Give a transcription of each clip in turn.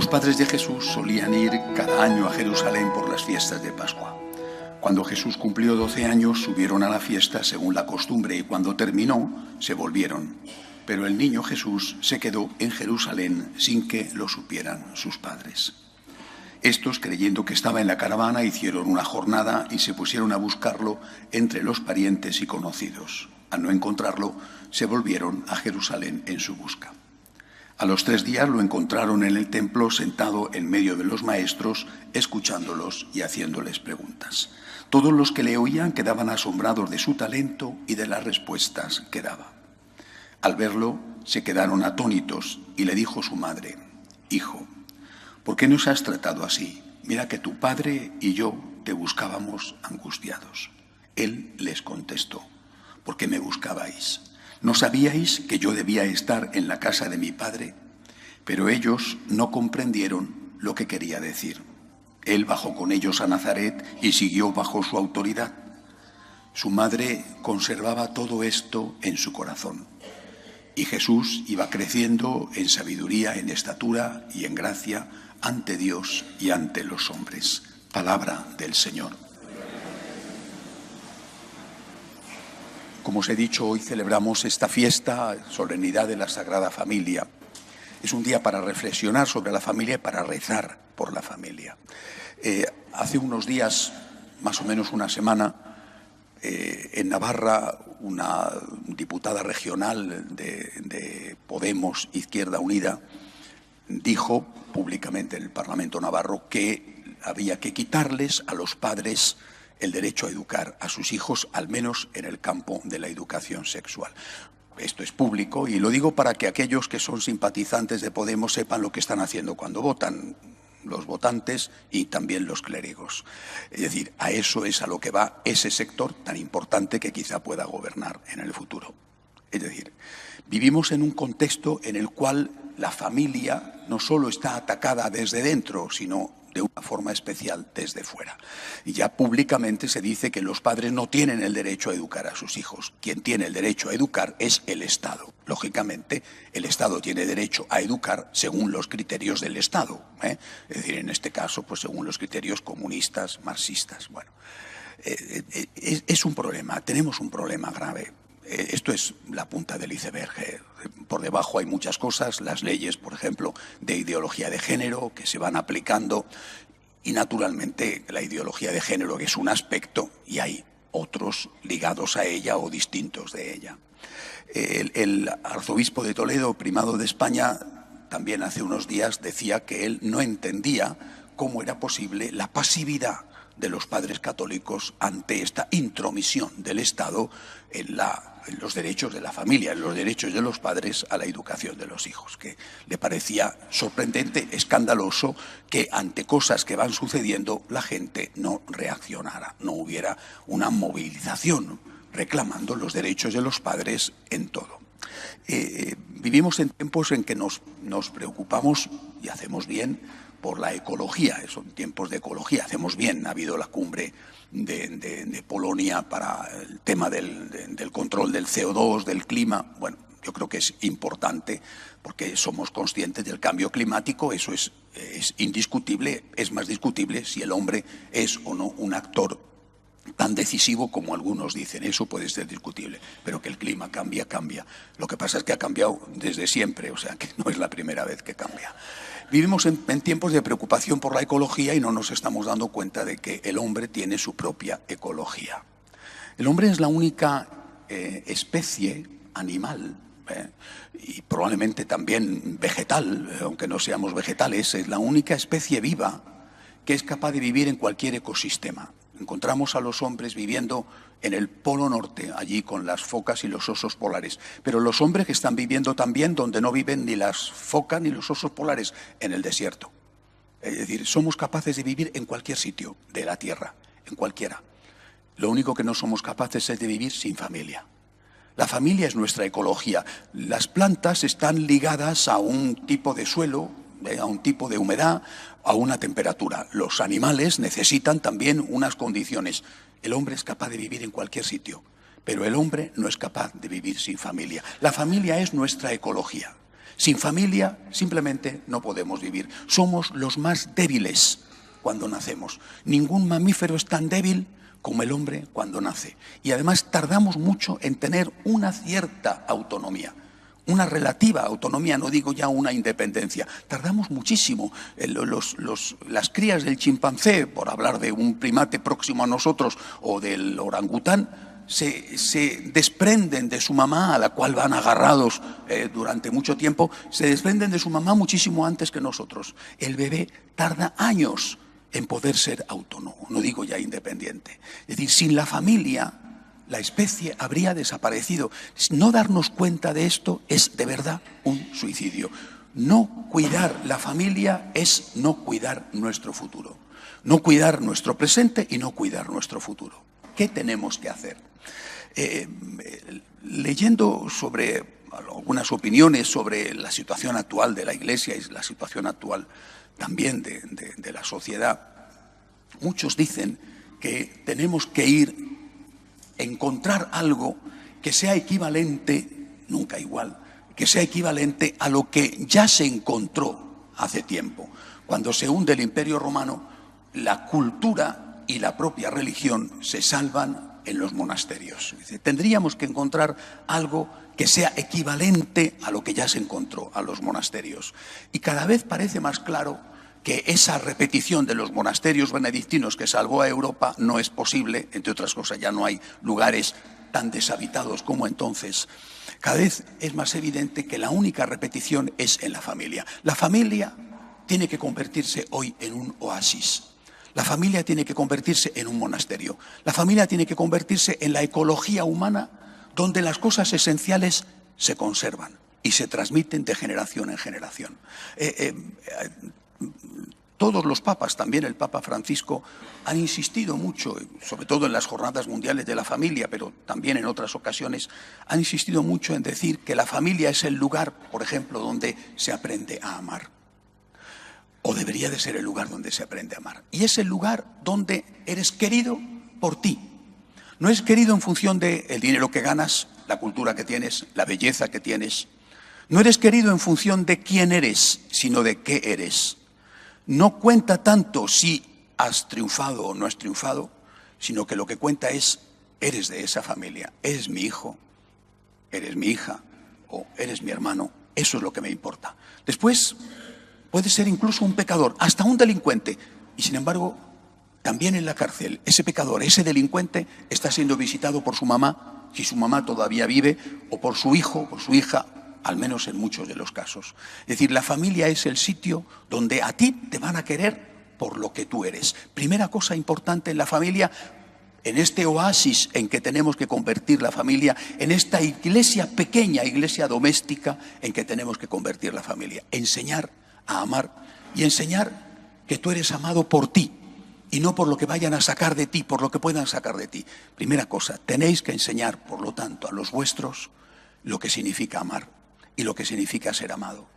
Los padres de Jesús solían ir cada año a Jerusalén por las fiestas de Pascua. Cuando Jesús cumplió 12 años, subieron a la fiesta según la costumbre y cuando terminó, se volvieron. Pero el niño Jesús se quedó en Jerusalén sin que lo supieran sus padres. Estos, creyendo que estaba en la caravana, hicieron una jornada y se pusieron a buscarlo entre los parientes y conocidos. Al no encontrarlo, se volvieron a Jerusalén en su busca. A los 3 días lo encontraron en el templo sentado en medio de los maestros, escuchándolos y haciéndoles preguntas. Todos los que le oían quedaban asombrados de su talento y de las respuestas que daba. Al verlo, se quedaron atónitos y le dijo su madre: «Hijo, ¿por qué nos has tratado así? Mira que tu padre y yo te buscábamos angustiados». Él les contestó: «¿Por qué me buscabais? ¿No sabíais que yo debía estar en la casa de mi padre?». Pero ellos no comprendieron lo que quería decir. Él bajó con ellos a Nazaret y siguió bajo su autoridad. Su madre conservaba todo esto en su corazón. Y Jesús iba creciendo en sabiduría, en estatura y en gracia ante Dios y ante los hombres. Palabra del Señor. Como os he dicho, hoy celebramos esta fiesta, solemnidad de la Sagrada Familia. Es un día para reflexionar sobre la familia y para rezar por la familia. Hace unos días, más o menos una semana, en Navarra, una diputada regional de Podemos, Izquierda Unida, dijo públicamente en el Parlamento navarro que había que quitarles a los padres el derecho a educar a sus hijos, al menos en el campo de la educación sexual. Esto es público y lo digo para que aquellos que son simpatizantes de Podemos sepan lo que están haciendo cuando votan, los votantes y también los clérigos. Es decir, a eso es a lo que va ese sector tan importante que quizá pueda gobernar en el futuro. Es decir, vivimos en un contexto en el cual la familia no solo está atacada desde dentro, sino de una forma especial desde fuera. Y ya públicamente se dice que los padres no tienen el derecho a educar a sus hijos. Quien tiene el derecho a educar es el Estado. Lógicamente, el Estado tiene derecho a educar según los criterios del Estado, Es decir, en este caso, pues según los criterios comunistas, marxistas. Bueno, es un problema, tenemos un problema grave. Esto es la punta del iceberg. Por debajo hay muchas cosas, las leyes, por ejemplo, de ideología de género que se van aplicando y, naturalmente, la ideología de género es un aspecto y hay otros ligados a ella o distintos de ella. El arzobispo de Toledo, primado de España, también hace unos días decía que él no entendía cómo era posible la pasividad de los padres católicos ante esta intromisión del Estado en los derechos de la familia, en los derechos de los padres a la educación de los hijos, que le parecía sorprendente, escandaloso, que ante cosas que van sucediendo la gente no reaccionara, no hubiera una movilización reclamando los derechos de los padres en todo. Vivimos en tiempos en que nos preocupamos, y hacemos bien, por la ecología. Son tiempos de ecología, hacemos bien. Ha habido la cumbre de Polonia para el tema del control del CO2, del clima. Bueno, yo creo que es importante porque somos conscientes del cambio climático, eso es indiscutible. Es más discutible si el hombre es o no un actor tan decisivo como algunos dicen. Eso puede ser discutible, pero que el clima cambia. Lo que pasa es que ha cambiado desde siempre, o sea que no es la primera vez que cambia. Vivimos en tiempos de preocupación por la ecología y no nos estamos dando cuenta de que el hombre tiene su propia ecología. El hombre es la única especie animal y probablemente también vegetal, aunque no seamos vegetales, es la única especie viva que es capaz de vivir en cualquier ecosistema. Encontramos a los hombres viviendo en el Polo Norte, allí con las focas y los osos polares. Pero los hombres que están viviendo también donde no viven ni las focas ni los osos polares, en el desierto. Es decir, somos capaces de vivir en cualquier sitio de la Tierra, en cualquiera. Lo único que no somos capaces es de vivir sin familia. La familia es nuestra ecología. Las plantas están ligadas a un tipo de suelo, a un tipo de humedad, a una temperatura. Los animales necesitan también unas condiciones. El hombre es capaz de vivir en cualquier sitio, pero el hombre no es capaz de vivir sin familia. La familia es nuestra ecología. Sin familia simplemente no podemos vivir. Somos los más débiles cuando nacemos. Ningún mamífero es tan débil como el hombre cuando nace. Y además tardamos mucho en tener una cierta autonomía. Una relativa autonomía, no digo ya una independencia. Tardamos muchísimo. Las crías del chimpancé, por hablar de un primate próximo a nosotros, o del orangután, se desprenden de su mamá, a la cual van agarrados durante mucho tiempo, se desprenden de su mamá muchísimo antes que nosotros. El bebé tarda años en poder ser autónomo, no digo ya independiente. Es decir, sin la familia, la especie habría desaparecido. No darnos cuenta de esto es de verdad un suicidio. No cuidar la familia es no cuidar nuestro futuro. No cuidar nuestro presente y no cuidar nuestro futuro. ¿Qué tenemos que hacer? Leyendo sobre algunas opiniones sobre la situación actual de la Iglesia y la situación actual también de la sociedad, muchos dicen que tenemos que encontrar algo que sea equivalente, nunca igual, que sea equivalente a lo que ya se encontró hace tiempo. Cuando se hunde el Imperio Romano, la cultura y la propia religión se salvan en los monasterios. Tendríamos que encontrar algo que sea equivalente a lo que ya se encontró, a los monasterios. Y cada vez parece más claro que esa repetición de los monasterios benedictinos que salvó a Europa no es posible. Entre otras cosas, ya no hay lugares tan deshabitados como entonces. Cada vez es más evidente que la única repetición es en la familia. La familia tiene que convertirse hoy en un oasis. La familia tiene que convertirse en un monasterio. La familia tiene que convertirse en la ecología humana, donde las cosas esenciales se conservan y se transmiten de generación en generación. Todos los papas, también el Papa Francisco, han insistido mucho, sobre todo en las Jornadas Mundiales de la Familia, pero también en otras ocasiones, han insistido mucho en decir que la familia es el lugar, por ejemplo, donde se aprende a amar. O debería de ser el lugar donde se aprende a amar. Y es el lugar donde eres querido por ti. No eres querido en función del dinero que ganas, la cultura que tienes, la belleza que tienes. No eres querido en función de quién eres, sino de qué eres. No cuenta tanto si has triunfado o no has triunfado, sino que lo que cuenta es, eres de esa familia, eres mi hijo, eres mi hija o eres mi hermano. Eso es lo que me importa. Después puede ser incluso un pecador, hasta un delincuente, y sin embargo, también en la cárcel, ese pecador, ese delincuente está siendo visitado por su mamá, si su mamá todavía vive, o por su hijo, por su hija, al menos en muchos de los casos. Es decir, la familia es el sitio donde a ti te van a querer por lo que tú eres. Primera cosa importante en la familia, en este oasis en que tenemos que convertir la familia, en esta iglesia pequeña, iglesia doméstica en que tenemos que convertir la familia. Enseñar a amar y enseñar que tú eres amado por ti y no por lo que vayan a sacar de ti, por lo que puedan sacar de ti. Primera cosa, tenéis que enseñar, por lo tanto, a los vuestros lo que significa amar y lo que significa ser amado.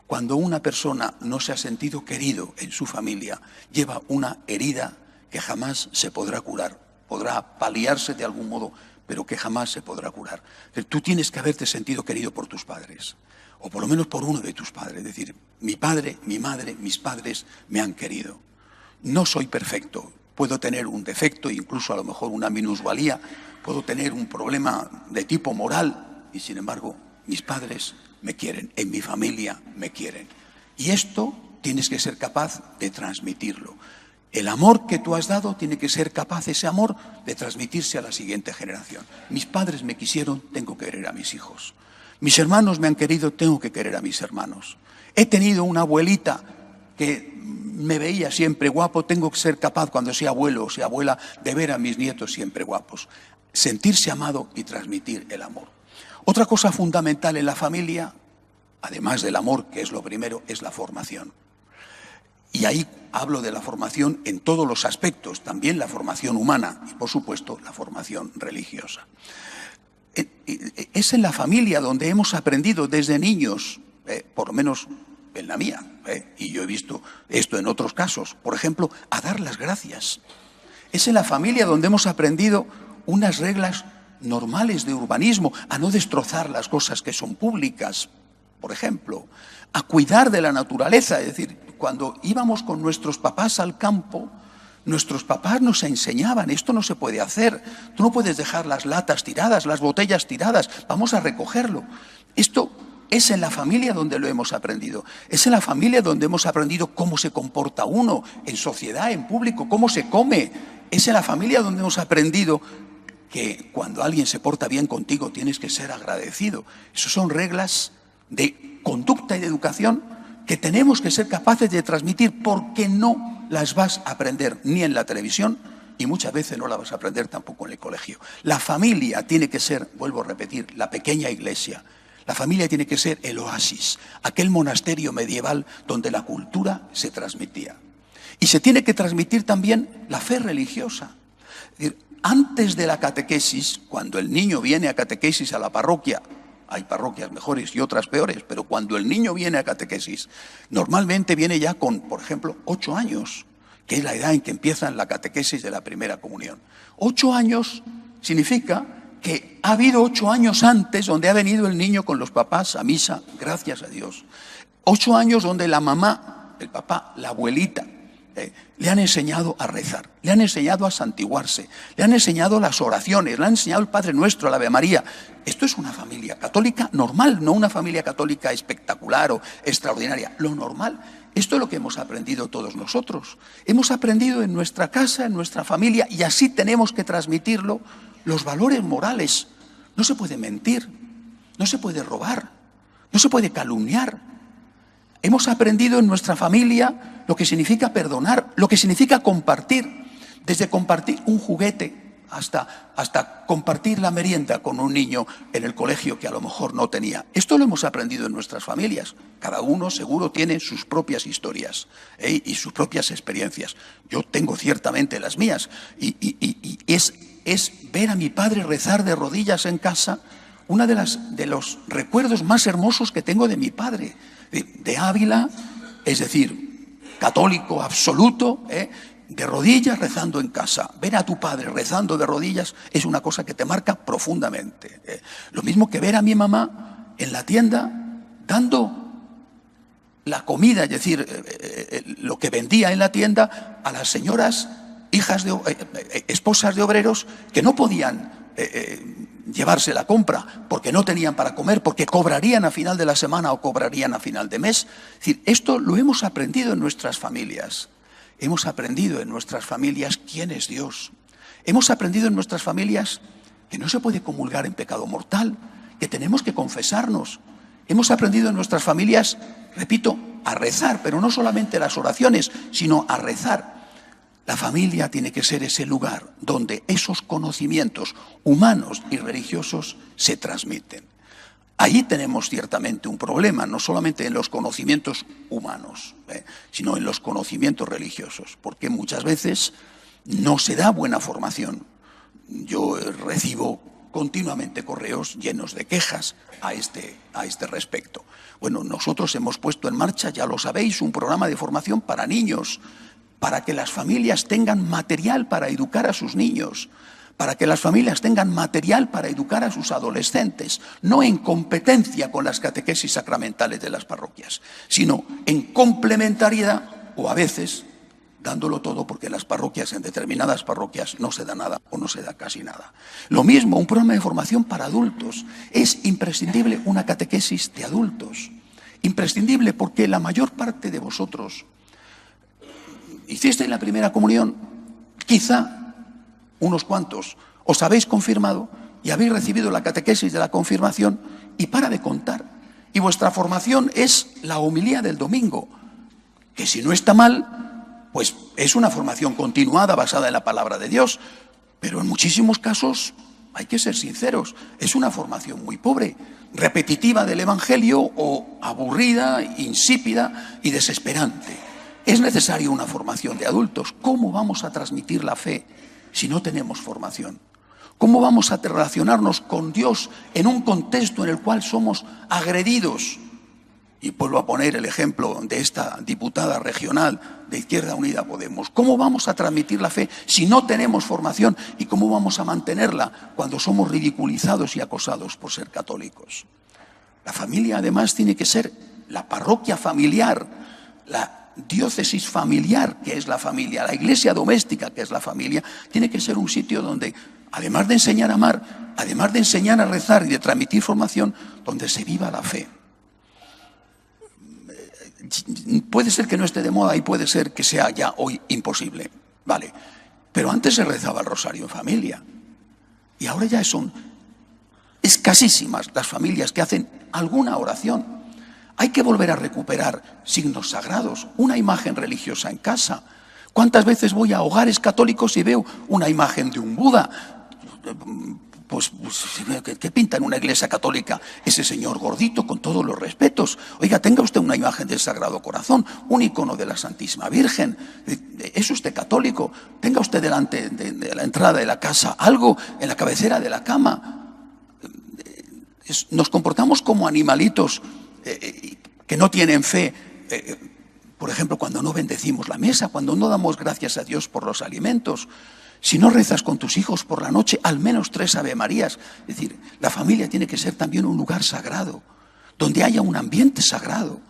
Cuando una persona no se ha sentido querido en su familia, lleva una herida que jamás se podrá curar. Podrá paliarse de algún modo, pero que jamás se podrá curar. Tú tienes que haberte sentido querido por tus padres, o por lo menos por uno de tus padres. Es decir, mi padre, mi madre, mis padres me han querido. No soy perfecto, puedo tener un defecto, incluso a lo mejor una minusvalía, puedo tener un problema de tipo moral, y sin embargo, mis padres me quieren, en mi familia me quieren. Y esto tienes que ser capaz de transmitirlo. El amor que tú has dado tiene que ser capaz, ese amor, de transmitirse a la siguiente generación. Mis padres me quisieron, tengo que querer a mis hijos. Mis hermanos me han querido, tengo que querer a mis hermanos. He tenido una abuelita que me veía siempre guapo, tengo que ser capaz, cuando sea abuelo o sea abuela, de ver a mis nietos siempre guapos. Sentirse amado y transmitir el amor. Otra cosa fundamental en la familia, además del amor, que es lo primero, es la formación. Y ahí hablo de la formación en todos los aspectos, también la formación humana y, por supuesto, la formación religiosa. Es en la familia donde hemos aprendido desde niños, por lo menos en la mía, y yo he visto esto en otros casos, por ejemplo, a dar las gracias. Es en la familia donde hemos aprendido unas reglas normales de urbanismo, a no destrozar las cosas que son públicas. por ejemplo, a cuidar de la naturaleza. Es decir, cuando íbamos con nuestros papás al campo, nuestros papás nos enseñaban, esto no se puede hacer, tú no puedes dejar las latas tiradas, las botellas tiradas, vamos a recogerlo. Esto es en la familia donde lo hemos aprendido, es en la familia donde hemos aprendido cómo se comporta uno, en sociedad, en público, cómo se come. Es en la familia donde hemos aprendido que cuando alguien se porta bien contigo tienes que ser agradecido. Esas son reglas de conducta y de educación que tenemos que ser capaces de transmitir, porque no las vas a aprender ni en la televisión y muchas veces no las vas a aprender tampoco en el colegio. La familia tiene que ser, vuelvo a repetir, la pequeña iglesia. La familia tiene que ser el oasis, aquel monasterio medieval donde la cultura se transmitía. Y se tiene que transmitir también la fe religiosa. Es decir, antes de la catequesis, cuando el niño viene a catequesis a la parroquia, hay parroquias mejores y otras peores, pero cuando el niño viene a catequesis, normalmente viene ya con, por ejemplo, 8 años, que es la edad en que empiezan la catequesis de la primera comunión. 8 años significa que ha habido 8 años antes donde ha venido el niño con los papás a misa, gracias a Dios. 8 años donde la mamá, el papá, la abuelita, le han enseñado a rezar, le han enseñado a santiguarse, le han enseñado las oraciones, le han enseñado el Padre Nuestro, la Ave María. Esto es una familia católica normal, no una familia católica espectacular o extraordinaria, lo normal. Esto es lo que hemos aprendido todos nosotros. Hemos aprendido en nuestra casa, en nuestra familia, y así tenemos que transmitirlo, los valores morales. No se puede mentir, no se puede robar, no se puede calumniar. Hemos aprendido en nuestra familia lo que significa perdonar, lo que significa compartir, desde compartir un juguete hasta compartir la merienda con un niño en el colegio que a lo mejor no tenía. Esto lo hemos aprendido en nuestras familias. Cada uno seguro tiene sus propias historias y sus propias experiencias. Yo tengo ciertamente las mías y es ver a mi padre rezar de rodillas en casa, uno de los recuerdos más hermosos que tengo de mi padre, de Ávila, es decir, católico absoluto, de rodillas rezando en casa. Ver a tu padre rezando de rodillas es una cosa que te marca profundamente. Lo mismo que ver a mi mamá en la tienda dando la comida, es decir, lo que vendía en la tienda a las señoras, esposas de obreros que no podían llevarse la compra porque no tenían para comer, porque cobrarían a final de la semana o cobrarían a final de mes. Es decir, esto lo hemos aprendido en nuestras familias. Hemos aprendido en nuestras familias quién es Dios. Hemos aprendido en nuestras familias que no se puede comulgar en pecado mortal, que tenemos que confesarnos. Hemos aprendido en nuestras familias, repito, a rezar, pero no solamente las oraciones, sino a rezar. La familia tiene que ser ese lugar donde esos conocimientos humanos y religiosos se transmiten. Ahí tenemos ciertamente un problema, no solamente en los conocimientos humanos, sino en los conocimientos religiosos, porque muchas veces no se da buena formación. Yo recibo continuamente correos llenos de quejas a este respecto. Bueno, nosotros hemos puesto en marcha, ya lo sabéis, un programa de formación para niños, para que las familias tengan material para educar a sus niños, para que las familias tengan material para educar a sus adolescentes, no en competencia con las catequesis sacramentales de las parroquias, sino en complementariedad o a veces dándolo todo, porque en las parroquias, en determinadas parroquias, no se da nada o no se da casi nada. Lo mismo, un programa de formación para adultos. Es imprescindible una catequesis de adultos. Imprescindible porque la mayor parte de vosotros hicisteis la primera comunión, quizá unos cuantos os habéis confirmado y habéis recibido la catequesis de la confirmación y para de contar. Y vuestra formación es la homilía del domingo, que si no está mal, pues es una formación continuada basada en la palabra de Dios, pero en muchísimos casos, hay que ser sinceros, es una formación muy pobre, repetitiva del Evangelio o aburrida, insípida y desesperante. Es necesaria una formación de adultos. ¿Cómo vamos a transmitir la fe si no tenemos formación? ¿Cómo vamos a relacionarnos con Dios en un contexto en el cual somos agredidos? Y vuelvo a poner el ejemplo de esta diputada regional de Izquierda Unida Podemos. ¿Cómo vamos a transmitir la fe si no tenemos formación? ¿Y cómo vamos a mantenerla cuando somos ridiculizados y acosados por ser católicos? La familia además tiene que ser la parroquia familiar, la diócesis familiar, que es la familia, la iglesia doméstica, que es la familia, tiene que ser un sitio donde, además de enseñar a amar, además de enseñar a rezar y de transmitir formación, donde se viva la fe. Puede ser que no esté de moda y puede ser que sea ya hoy imposible, vale, pero antes se rezaba el rosario en familia y ahora ya son escasísimas las familias que hacen alguna oración. Hay que volver a recuperar signos sagrados, una imagen religiosa en casa. ¿Cuántas veces voy a hogares católicos y veo una imagen de un Buda? Pues ¿qué pinta en una iglesia católica ese señor gordito, con todos los respetos? Oiga, tenga usted una imagen del Sagrado Corazón, un icono de la Santísima Virgen. ¿Es usted católico? Tenga usted delante de la entrada de la casa algo en la cabecera de la cama. Nos comportamos como animalitos que no tienen fe. Por ejemplo, cuando no bendecimos la mesa, cuando no damos gracias a Dios por los alimentos. Si no rezas con tus hijos por la noche, al menos 3 Ave Marías. Es decir, la familia tiene que ser también un lugar sagrado, donde haya un ambiente sagrado.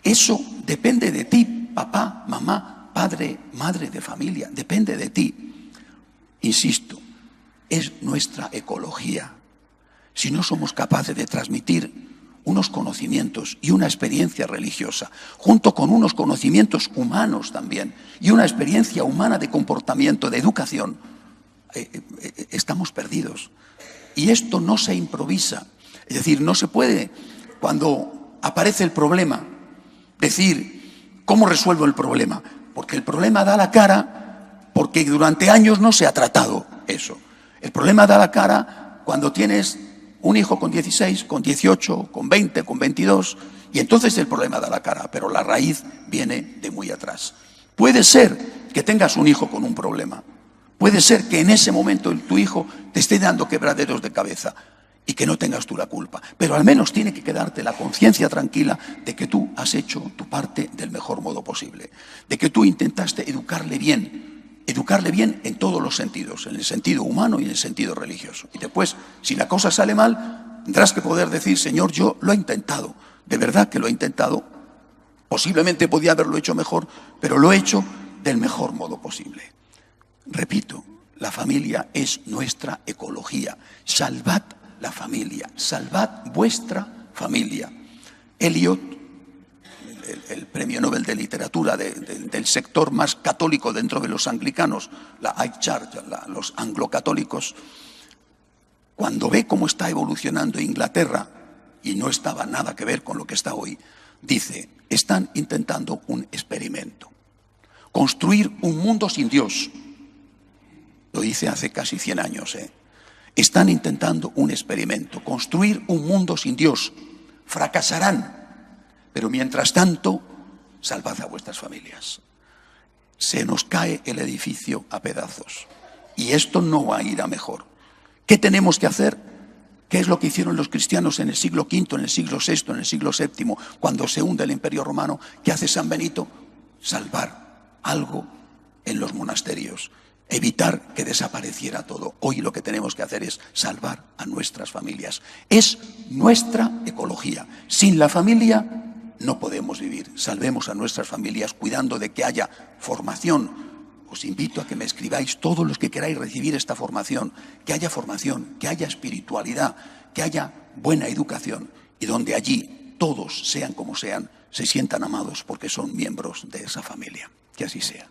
Eso depende de ti, papá, mamá, padre, madre de familia, depende de ti. Insisto, es nuestra ecología. Si no somos capaces de transmitir unos conocimientos y una experiencia religiosa, junto con unos conocimientos humanos también, y una experiencia humana de comportamiento, de educación, estamos perdidos. Y esto no se improvisa. Es decir, no se puede, cuando aparece el problema, decir, ¿cómo resuelvo el problema? Porque el problema da la cara, porque durante años no se ha tratado eso. El problema da la cara cuando tienes un hijo con 16, con 18, con 20, con 22, y entonces el problema da la cara, pero la raíz viene de muy atrás. Puede ser que tengas un hijo con un problema, puede ser que en ese momento tu hijo te esté dando quebraderos de cabeza y que no tengas tú la culpa, pero al menos tiene que quedarte la conciencia tranquila de que tú has hecho tu parte del mejor modo posible, de que tú intentaste educarle bien en todos los sentidos, en el sentido humano y en el sentido religioso. Y después, si la cosa sale mal, tendrás que poder decir, Señor, yo lo he intentado, de verdad que lo he intentado, posiblemente podía haberlo hecho mejor, pero lo he hecho del mejor modo posible. Repito, la familia es nuestra ecología. Salvad la familia, salvad vuestra familia. Eliot, el premio Nobel de Literatura del sector más católico dentro de los anglicanos, la High Church, los anglocatólicos, cuando ve cómo está evolucionando Inglaterra, y no estaba nada que ver con lo que está hoy, dice, están intentando un experimento, construir un mundo sin Dios. Lo dice hace casi 100 años. Están intentando un experimento, construir un mundo sin Dios. Fracasarán. Pero mientras tanto, salvad a vuestras familias. Se nos cae el edificio a pedazos. Y esto no va a ir a mejor. ¿Qué tenemos que hacer? ¿Qué es lo que hicieron los cristianos en el siglo V, en el siglo VI, en el siglo VII, cuando se hunde el Imperio Romano? ¿Qué hace San Benito? Salvar algo en los monasterios. Evitar que desapareciera todo. Hoy lo que tenemos que hacer es salvar a nuestras familias. Es nuestra ecología. Sin la familia no podemos vivir. Salvemos a nuestras familias cuidando de que haya formación. Os invito a que me escribáis todos los que queráis recibir esta formación, que haya espiritualidad, que haya buena educación y donde allí todos, sean como sean, se sientan amados porque son miembros de esa familia. Que así sea.